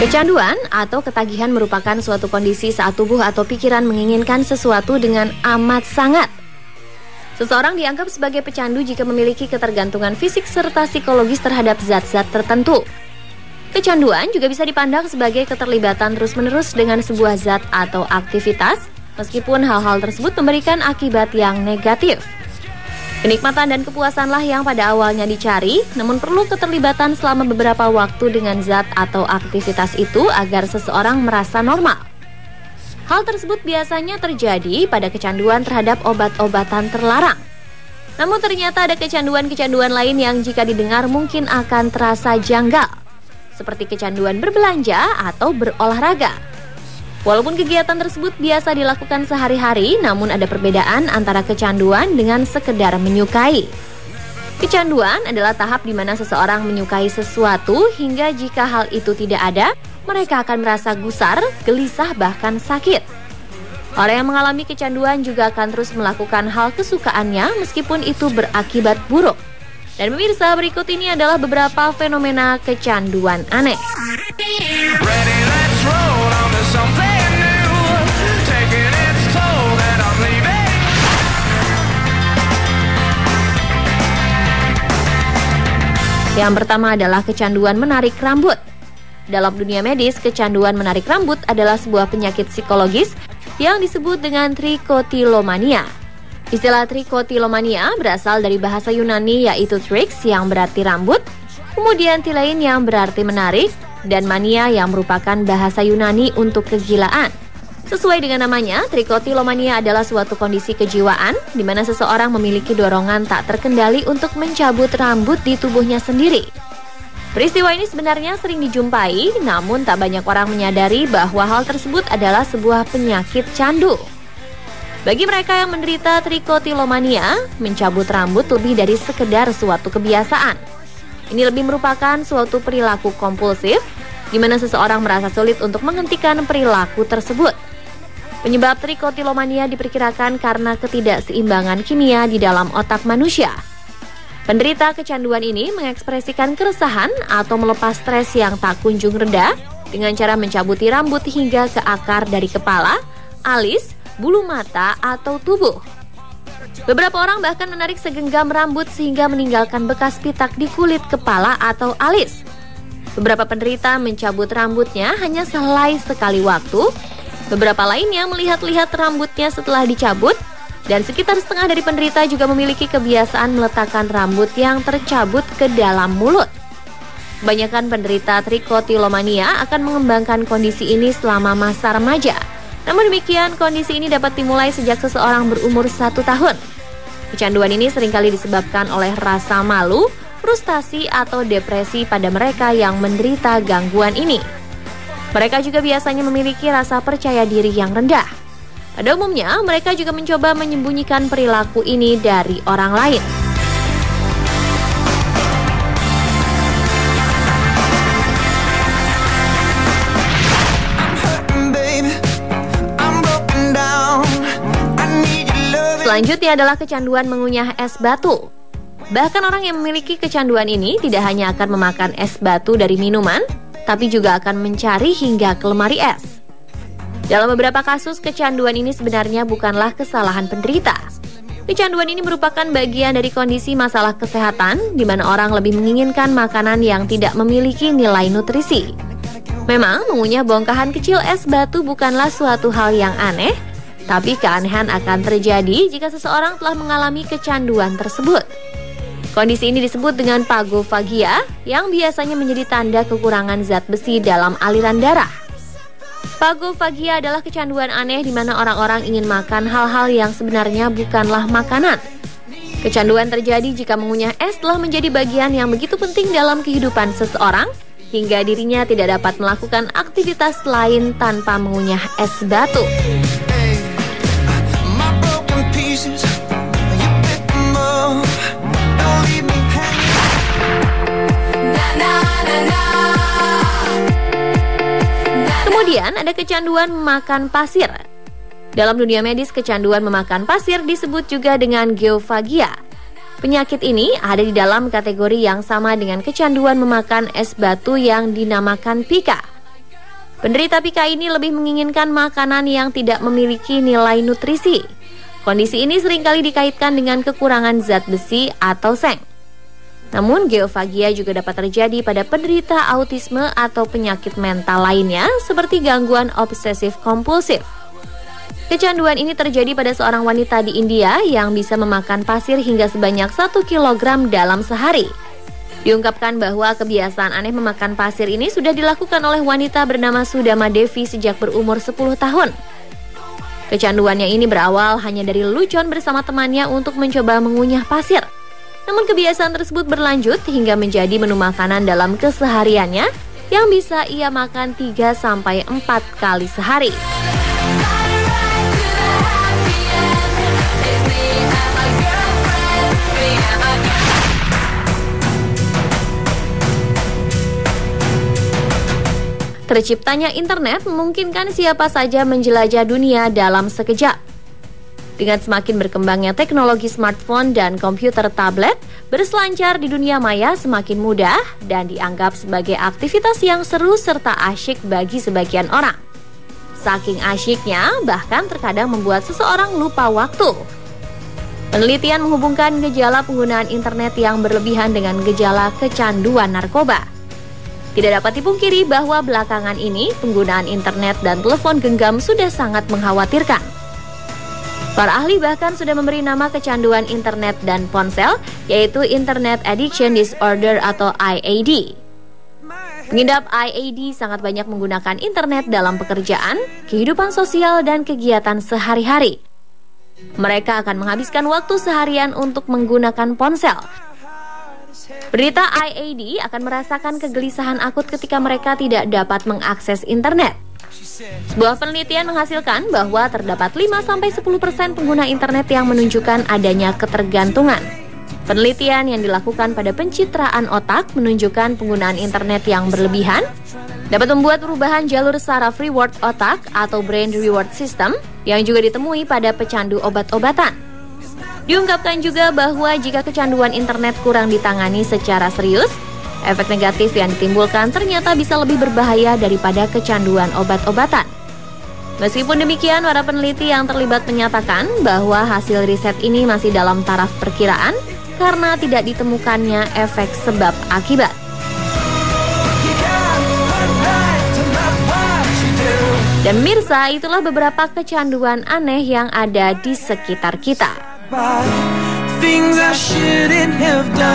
Kecanduan atau ketagihan merupakan suatu kondisi saat tubuh atau pikiran menginginkan sesuatu dengan amat sangat. Seseorang dianggap sebagai pecandu jika memiliki ketergantungan fisik serta psikologis terhadap zat-zat tertentu. Kecanduan juga bisa dipandang sebagai keterlibatan terus-menerus dengan sebuah zat atau aktivitas, meskipun hal-hal tersebut memberikan akibat yang negatif. Kenikmatan dan kepuasanlah yang pada awalnya dicari, namun perlu keterlibatan selama beberapa waktu dengan zat atau aktivitas itu agar seseorang merasa normal. Hal tersebut biasanya terjadi pada kecanduan terhadap obat-obatan terlarang. Namun ternyata ada kecanduan-kecanduan lain yang jika didengar mungkin akan terasa janggal, seperti kecanduan berbelanja atau berolahraga. Walaupun kegiatan tersebut biasa dilakukan sehari-hari, namun ada perbedaan antara kecanduan dengan sekedar menyukai. Kecanduan adalah tahap di mana seseorang menyukai sesuatu hingga jika hal itu tidak ada, mereka akan merasa gusar, gelisah, bahkan sakit. Orang yang mengalami kecanduan juga akan terus melakukan hal kesukaannya meskipun itu berakibat buruk. Dan pemirsa, berikut ini adalah beberapa fenomena kecanduan aneh. Yang pertama adalah kecanduan menarik rambut. Dalam dunia medis, kecanduan menarik rambut adalah sebuah penyakit psikologis yang disebut dengan trikotilomania. Istilah trikotilomania berasal dari bahasa Yunani yaitu trix yang berarti rambut, kemudian tilein yang berarti menarik, dan mania yang merupakan bahasa Yunani untuk kegilaan. Sesuai dengan namanya, trikotilomania adalah suatu kondisi kejiwaan di mana seseorang memiliki dorongan tak terkendali untuk mencabut rambut di tubuhnya sendiri. Peristiwa ini sebenarnya sering dijumpai, namun tak banyak orang menyadari bahwa hal tersebut adalah sebuah penyakit candu. Bagi mereka yang menderita trikotilomania, mencabut rambut lebih dari sekedar suatu kebiasaan. Ini lebih merupakan suatu perilaku kompulsif, di mana seseorang merasa sulit untuk menghentikan perilaku tersebut. Penyebab trikotilomania diperkirakan karena ketidakseimbangan kimia di dalam otak manusia. Penderita kecanduan ini mengekspresikan keresahan atau melepas stres yang tak kunjung reda dengan cara mencabuti rambut hingga ke akar dari kepala, alis, bulu mata, atau tubuh. Beberapa orang bahkan menarik segenggam rambut sehingga meninggalkan bekas pitak di kulit kepala atau alis. Beberapa penderita mencabut rambutnya hanya sehelai sekali waktu. Beberapa lainnya melihat-lihat rambutnya setelah dicabut, dan sekitar setengah dari penderita juga memiliki kebiasaan meletakkan rambut yang tercabut ke dalam mulut. Kebanyakan penderita trikotilomania akan mengembangkan kondisi ini selama masa remaja. Namun demikian, kondisi ini dapat dimulai sejak seseorang berumur 1 tahun. Kecanduan ini seringkali disebabkan oleh rasa malu, frustasi, atau depresi pada mereka yang menderita gangguan ini. Mereka juga biasanya memiliki rasa percaya diri yang rendah. Pada umumnya, mereka juga mencoba menyembunyikan perilaku ini dari orang lain. Selanjutnya adalah kecanduan mengunyah es batu. Bahkan orang yang memiliki kecanduan ini tidak hanya akan memakan es batu dari minuman, tapi juga akan mencari hingga ke lemari es. Dalam beberapa kasus, kecanduan ini sebenarnya bukanlah kesalahan penderita. Kecanduan ini merupakan bagian dari kondisi masalah kesehatan, di mana orang lebih menginginkan makanan yang tidak memiliki nilai nutrisi. Memang, mengunyah bongkahan kecil es batu bukanlah suatu hal yang aneh, tapi keanehan akan terjadi jika seseorang telah mengalami kecanduan tersebut. Kondisi ini disebut dengan pagofagia, yang biasanya menjadi tanda kekurangan zat besi dalam aliran darah. Pagofagia adalah kecanduan aneh di mana orang-orang ingin makan hal-hal yang sebenarnya bukanlah makanan. Kecanduan terjadi jika mengunyah es telah menjadi bagian yang begitu penting dalam kehidupan seseorang, hingga dirinya tidak dapat melakukan aktivitas lain tanpa mengunyah es batu. Kemudian ada kecanduan memakan pasir. Dalam dunia medis, kecanduan memakan pasir disebut juga dengan geofagia. Penyakit ini ada di dalam kategori yang sama dengan kecanduan memakan es batu yang dinamakan pika. Penderita PIKA ini lebih menginginkan makanan yang tidak memiliki nilai nutrisi. Kondisi ini seringkali dikaitkan dengan kekurangan zat besi atau seng. Namun, geofagia juga dapat terjadi pada penderita autisme atau penyakit mental lainnya seperti gangguan obsesif kompulsif. Kecanduan ini terjadi pada seorang wanita di India yang bisa memakan pasir hingga sebanyak 1 kilogram dalam sehari. Diungkapkan bahwa kebiasaan aneh memakan pasir ini sudah dilakukan oleh wanita bernama Sudama Devi sejak berumur 10 tahun. Kecanduannya ini berawal hanya dari lelucon bersama temannya untuk mencoba mengunyah pasir. Namun kebiasaan tersebut berlanjut hingga menjadi menu makanan dalam kesehariannya yang bisa ia makan 3-4 kali sehari. Terciptanya internet memungkinkan siapa saja menjelajah dunia dalam sekejap. Dengan semakin berkembangnya teknologi smartphone dan komputer tablet, berselancar di dunia maya semakin mudah dan dianggap sebagai aktivitas yang seru serta asyik bagi sebagian orang. Saking asyiknya, bahkan terkadang membuat seseorang lupa waktu. Penelitian menghubungkan gejala penggunaan internet yang berlebihan dengan gejala kecanduan narkoba. Tidak dapat dipungkiri bahwa belakangan ini penggunaan internet dan telepon genggam sudah sangat mengkhawatirkan. Para ahli bahkan sudah memberi nama kecanduan internet dan ponsel, yaitu Internet Addiction Disorder atau IAD. Pengidap IAD sangat banyak menggunakan internet dalam pekerjaan, kehidupan sosial, dan kegiatan sehari-hari. Mereka akan menghabiskan waktu seharian untuk menggunakan ponsel. Penderita IAD akan merasakan kegelisahan akut ketika mereka tidak dapat mengakses internet. Sebuah penelitian menghasilkan bahwa terdapat 5-10% pengguna internet yang menunjukkan adanya ketergantungan. Penelitian yang dilakukan pada pencitraan otak menunjukkan penggunaan internet yang berlebihan dapat membuat perubahan jalur saraf reward otak atau brain reward system yang juga ditemui pada pecandu obat-obatan. Diungkapkan juga bahwa jika kecanduan internet kurang ditangani secara serius, efek negatif yang ditimbulkan ternyata bisa lebih berbahaya daripada kecanduan obat-obatan. Meskipun demikian, para peneliti yang terlibat menyatakan bahwa hasil riset ini masih dalam taraf perkiraan karena tidak ditemukannya efek sebab akibat. Dan mirsa, itulah beberapa kecanduan aneh yang ada di sekitar kita. Things I shouldn't have done.